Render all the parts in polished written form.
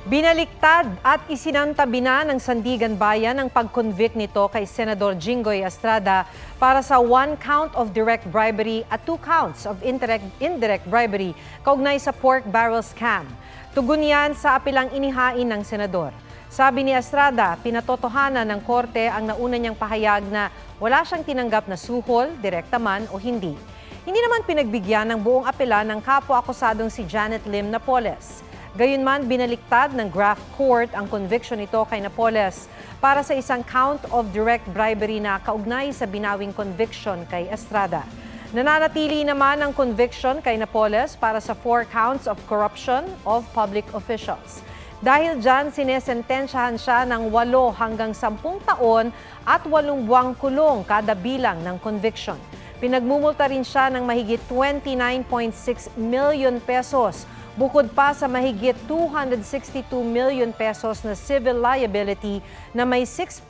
Binaliktad at isinantabi na ng Sandigan Bayan ang pag-convict nito kay Senador Jinggoy Estrada para sa 1 count of direct bribery at 2 counts of indirect bribery kaugnay sa pork barrel scam. Tugon yan sa apilang inihain ng senador. Sabi ni Estrada, pinatotohanan ng korte ang nauna niyang pahayag na wala siyang tinanggap na suhol, direkta man o hindi. Hindi naman pinagbigyan ng buong apela ng kapwa-akusadong si Janet Lim Napoles. Gayunman, binaliktad ng Graft Court ang conviction nito kay Napoles para sa isang count of direct bribery na kaugnay sa binawing conviction kay Estrada. Nananatili naman ang conviction kay Napoles para sa 4 counts of corruption of public officials. Dahil dyan, sinesentensyahan siya ng 8 hanggang 10 taon at 8 buwang kulong kada bilang ng conviction. Pinagmumulta rin siya ng mahigit 29.6 million pesos. Bukod pa sa mahigit 262 million pesos na civil liability na may 6%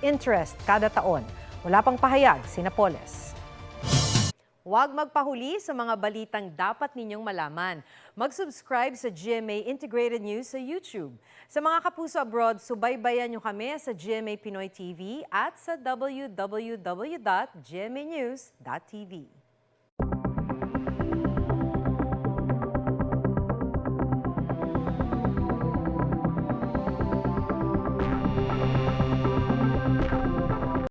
interest kada taon. Wala pang pahayag si Napoles. Huwag magpahuli sa mga balitang dapat ninyong malaman. Mag-subscribe sa GMA Integrated News sa YouTube. Sa mga kapuso abroad, subaybayan nyo kami sa GMA Pinoy TV at sa www.gmanews.tv.